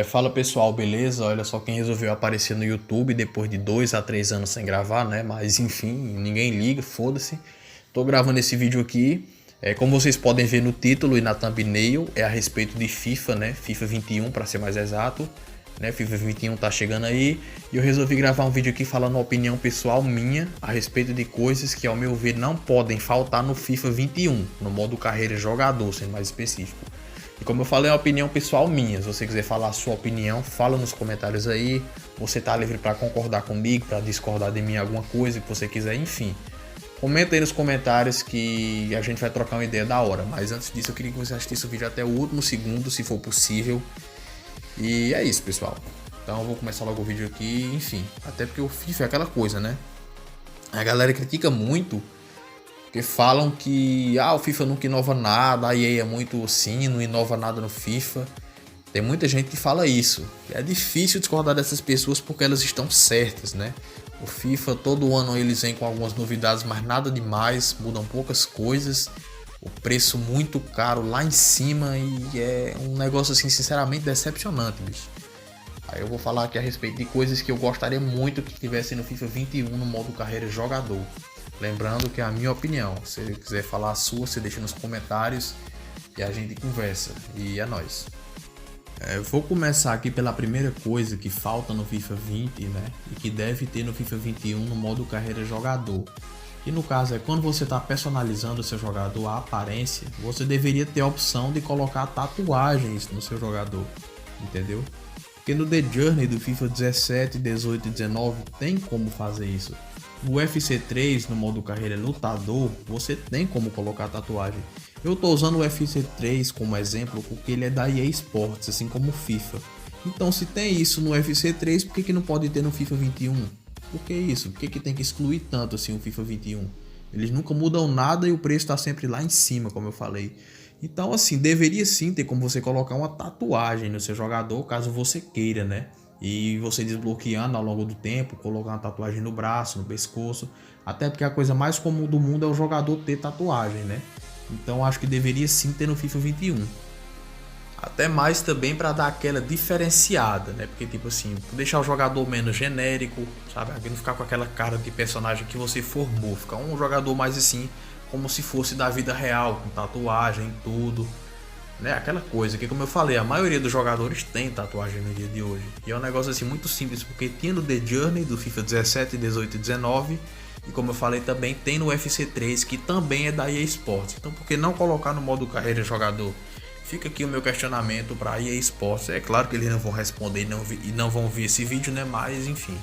Fala pessoal, beleza? Olha só quem resolveu aparecer no YouTube depois de 2 a 3 anos sem gravar, né? Mas enfim, ninguém liga, foda-se. Tô gravando esse vídeo aqui. Como vocês podem ver no título e na thumbnail, é a respeito de FIFA, né? FIFA 21 para ser mais exato. Né? FIFA 21 tá chegando aí. E eu resolvi gravar um vídeo aqui falando uma opinião pessoal minha a respeito de coisas que, ao meu ver, não podem faltar no FIFA 21, no modo carreira jogador, sendo mais específico. E como eu falei, é uma opinião pessoal minha. Se você quiser falar a sua opinião, fala nos comentários aí. Você tá livre para concordar comigo, para discordar de mim alguma coisa que você quiser, enfim. Comenta aí nos comentários que a gente vai trocar uma ideia da hora. Mas antes disso, eu queria que você assistisse o vídeo até o último segundo, se for possível. E é isso, pessoal. Então eu vou começar logo o vídeo aqui, enfim. Até porque o FIFA é aquela coisa, né? A galera critica muito, porque falam que o FIFA nunca inova nada, a EA é muito assim, não inova nada no FIFA. Tem muita gente que fala isso. É difícil discordar dessas pessoas porque elas estão certas, né? O FIFA todo ano eles vêm com algumas novidades, mas nada demais, mudam poucas coisas. O preço muito caro lá em cima e é um negócio assim sinceramente decepcionante, bicho. Aí eu vou falar aqui a respeito de coisas que eu gostaria muito que tivesse no FIFA 21 no modo carreira jogador. Lembrando que é a minha opinião. Se você quiser falar a sua, você deixa nos comentários e a gente conversa. E é nóis. Vou começar aqui pela primeira coisa que falta no FIFA 20, né? E que deve ter no FIFA 21 no modo carreira jogador. E no caso é quando você está personalizando o seu jogador, a aparência, você deveria ter a opção de colocar tatuagens no seu jogador, entendeu? Porque no The Journey do FIFA 17, 18 e 19 tem como fazer isso. No UFC 3, no modo carreira lutador, você tem como colocar tatuagem. Eu estou usando o UFC 3 como exemplo porque ele é da EA Sports, assim como o FIFA. Então se tem isso no UFC 3, por que não pode ter no FIFA 21? Por que isso? Por que tem que excluir tanto assim o FIFA 21? Eles nunca mudam nada e o preço está sempre lá em cima, como eu falei. Então assim, deveria sim ter como você colocar uma tatuagem no seu jogador, caso você queira, né? E você desbloqueando ao longo do tempo, colocar uma tatuagem no braço, no pescoço. Até porque a coisa mais comum do mundo é o jogador ter tatuagem, né? Então acho que deveria sim ter no FIFA 21. Até mais também para dar aquela diferenciada, né? Porque tipo assim, deixar o jogador menos genérico, sabe? Não ficar com aquela cara de personagem que você formou. Ficar um jogador mais assim, como se fosse da vida real, com tatuagem e tudo. Né? Aquela coisa que, como eu falei, a maioria dos jogadores tem tatuagem no dia de hoje. E é um negócio assim muito simples, porque tinha no The Journey do FIFA 17, 18 e 19. E como eu falei também, tem no UFC 3, que também é da EA Sports. Então por que não colocar no modo carreira jogador? Fica aqui o meu questionamento para a EA Sports. É claro que eles não vão responder e não vão ver esse vídeo, né? Mas enfim.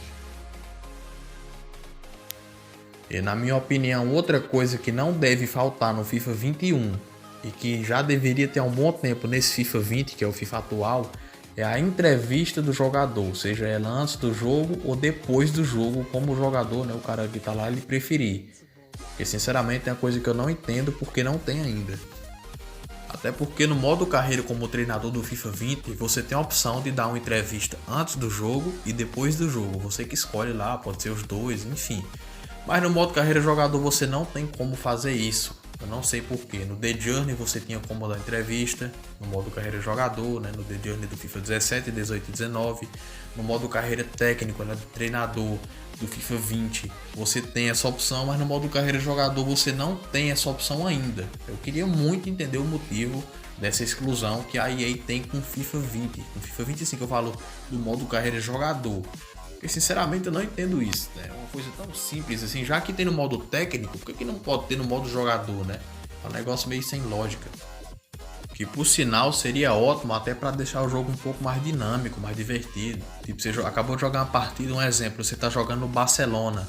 E na minha opinião, outra coisa que não deve faltar no FIFA 21 e que já deveria ter há um bom tempo nesse FIFA 20, que é o FIFA atual, é a entrevista do jogador, seja ela antes do jogo ou depois do jogo, como o jogador, né, o cara que tá lá, ele preferir. Porque sinceramente é uma coisa que eu não entendo porque não tem ainda. Até porque no modo carreira como treinador do FIFA 20, você tem a opção de dar uma entrevista antes do jogo e depois do jogo. Você que escolhe lá, pode ser os dois, enfim. Mas no modo carreira jogador você não tem como fazer isso. Eu não sei porquê. No The Journey você tinha como dar entrevista, no modo carreira jogador, né? No The Journey do FIFA 17, 18 e 19. No modo carreira técnico, né? Do treinador do FIFA 20, você tem essa opção, mas no modo carreira jogador você não tem essa opção ainda. Eu queria muito entender o motivo dessa exclusão que a EA tem com o FIFA 20. Com o FIFA 25 eu falo do modo carreira jogador. Porque sinceramente eu não entendo isso, né? É uma coisa tão simples assim, já que tem no modo técnico, por que não pode ter no modo jogador, né? É um negócio meio sem lógica. Que por sinal seria ótimo até para deixar o jogo um pouco mais dinâmico, mais divertido. Tipo, você acabou de jogar uma partida, um exemplo, você tá jogando no Barcelona.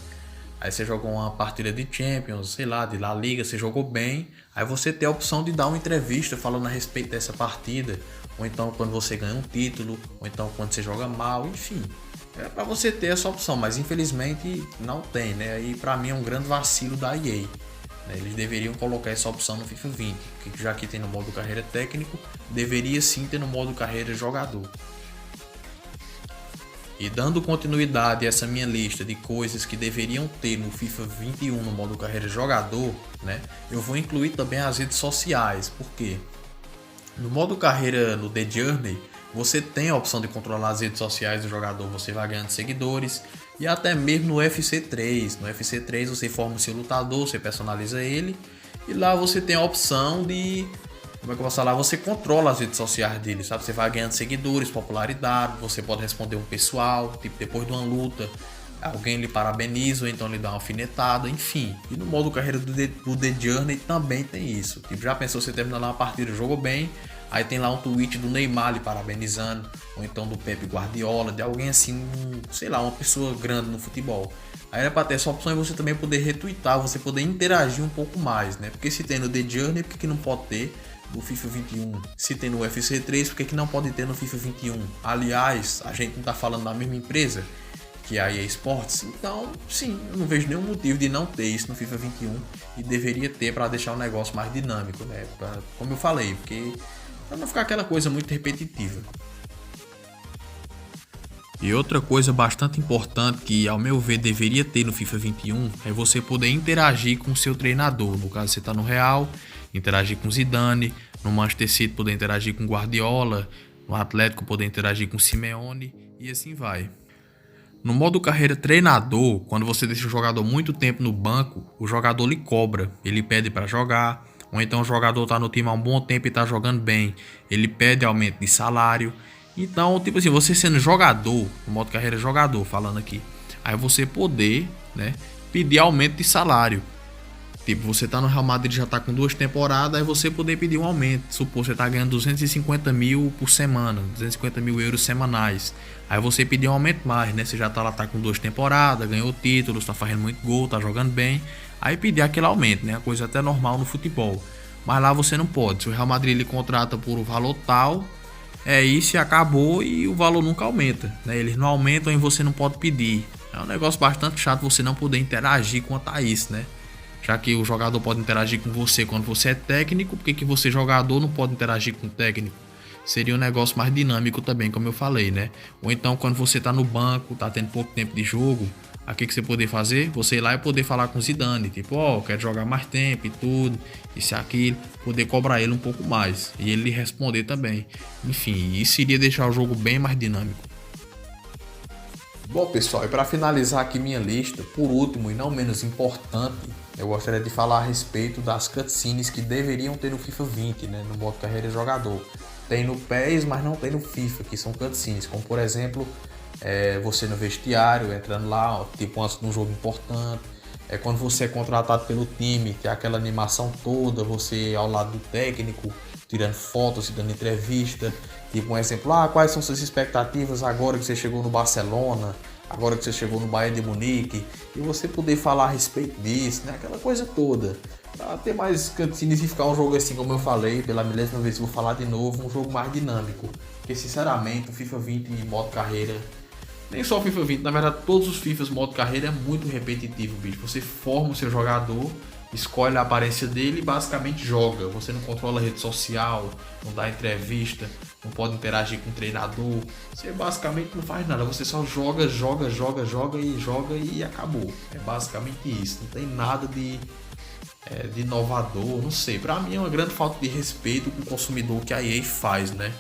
Aí você jogou uma partida de Champions, sei lá, de La Liga, você jogou bem. Aí você tem a opção de dar uma entrevista falando a respeito dessa partida. Ou então quando você ganha um título, ou então quando você joga mal, enfim. É para você ter essa opção, mas infelizmente não tem, né? E para mim é um grande vacilo da EA. Eles deveriam colocar essa opção no FIFA 20, que já que tem no modo carreira técnico, deveria sim ter no modo carreira jogador. E dando continuidade a essa minha lista de coisas que deveriam ter no FIFA 21 no modo carreira jogador, né, eu vou incluir também as redes sociais, porque no modo carreira no The Journey você tem a opção de controlar as redes sociais do jogador, você vai ganhando seguidores. E até mesmo no UFC 3. No UFC 3 você forma o seu lutador, você personaliza ele. E lá você tem a opção de... Como é que eu posso falar? Você controla as redes sociais dele, sabe? Você vai ganhando seguidores, popularidade. Você pode responder um pessoal, tipo, depois de uma luta, alguém lhe parabeniza ou então lhe dá uma alfinetada, enfim. E no modo carreira do The Journey também tem isso. Tipo, já pensou você terminando uma partida, jogou bem, aí tem lá um tweet do Neymar lhe parabenizando, ou então do Pepe Guardiola, de alguém assim, sei lá, uma pessoa grande no futebol. Aí era pra ter essa opção e você também poder retweetar, você poder interagir um pouco mais, né? Porque se tem no The Journey, por que não pode ter no FIFA 21? Se tem no UFC 3, por que não pode ter no FIFA 21? Aliás, a gente não tá falando da mesma empresa que a EA Sports, então sim, eu não vejo nenhum motivo de não ter isso no FIFA 21 e deveria ter para deixar o negócio mais dinâmico, né? Como eu falei, porque para não ficar aquela coisa muito repetitiva. E outra coisa bastante importante que, ao meu ver, deveria ter no FIFA 21 é você poder interagir com o seu treinador. No caso, você está no Real, interagir com Zidane, no Manchester City poder interagir com Guardiola, no Atlético poder interagir com Simeone e assim vai. No modo carreira treinador, quando você deixa o jogador muito tempo no banco, o jogador lhe cobra, ele pede para jogar, ou então o jogador está no time há um bom tempo e está jogando bem, ele pede aumento de salário. Então, tipo assim, você sendo jogador, no modo carreira jogador, falando aqui, aí você poder, né, pedir aumento de salário. Tipo, você tá no Real Madrid, já tá com 2 temporadas, aí você poder pedir um aumento. Supor, você tá ganhando 250 mil por semana, 250 mil euros semanais. Aí você pedir um aumento mais, né? Você já tá lá, tá com 2 temporadas, ganhou títulos, tá fazendo muito gol, tá jogando bem. Aí pedir aquele aumento, né? A coisa até normal no futebol. Mas lá você não pode. Se o Real Madrid ele contrata por um valor tal, é isso e acabou e o valor nunca aumenta, né? Eles não aumentam e você não pode pedir. É um negócio bastante chato você não poder interagir quanto a isso, né? Já que o jogador pode interagir com você quando você é técnico, por que você, jogador, não pode interagir com o técnico? Seria um negócio mais dinâmico também, como eu falei, né? Ou então, quando você tá no banco, tá tendo pouco tempo de jogo, aqui que você poder fazer, você ir lá e poder falar com o Zidane, tipo, ó, quero jogar mais tempo e tudo, isso e aquilo, poder cobrar ele um pouco mais, e ele responder também. Enfim, isso iria deixar o jogo bem mais dinâmico. Bom, pessoal, e para finalizar aqui minha lista, por último e não menos importante, eu gostaria de falar a respeito das cutscenes que deveriam ter no FIFA 20, né, no modo carreira jogador. Tem no PES, mas não tem no FIFA, que são cutscenes, como por exemplo, você no vestiário, entrando lá, tipo antes de um jogo importante, quando você é contratado pelo time, tem aquela animação toda, você ao lado do técnico, tirando fotos e dando entrevista, tipo um exemplo, quais são suas expectativas agora que você chegou no Barcelona, agora que você chegou no Bayern de Munique, e você poder falar a respeito disso, né? Aquela coisa toda. Pra ter mais cutscenes e ficar um jogo assim, como eu falei, pela milésima vez vou falar de novo, um jogo mais dinâmico. Porque sinceramente o FIFA 20 em modo carreira, nem só o FIFA 20, na verdade todos os FIFAs modo carreira é muito repetitivo, bicho. Você forma o seu jogador, escolhe a aparência dele e basicamente joga. Você não controla a rede social, não dá entrevista, não pode interagir com o treinador. Você basicamente não faz nada. Você só joga e acabou. É basicamente isso. Não tem nada de inovador, não sei. Pra mim é uma grande falta de respeito com o consumidor que a EA faz, né?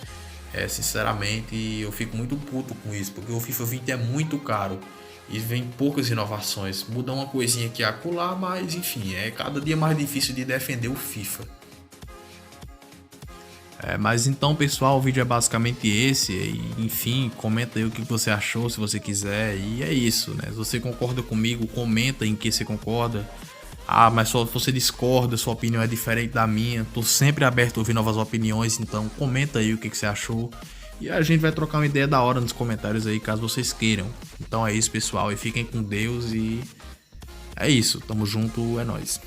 Sinceramente, eu fico muito puto com isso, porque o FIFA 20 é muito caro e vem poucas inovações. Muda uma coisinha aqui e acolá, mas enfim, é cada dia mais difícil de defender o FIFA. Mas então, pessoal, o vídeo é basicamente esse. E, enfim, comenta aí o que você achou, se você quiser. E é isso, né? Se você concorda comigo, comenta em que você concorda. Mas só se você discorda, sua opinião é diferente da minha. Tô sempre aberto a ouvir novas opiniões, então comenta aí o que você achou. E a gente vai trocar uma ideia da hora nos comentários aí, caso vocês queiram. Então é isso, pessoal, e fiquem com Deus e é isso. Tamo junto, é nóis.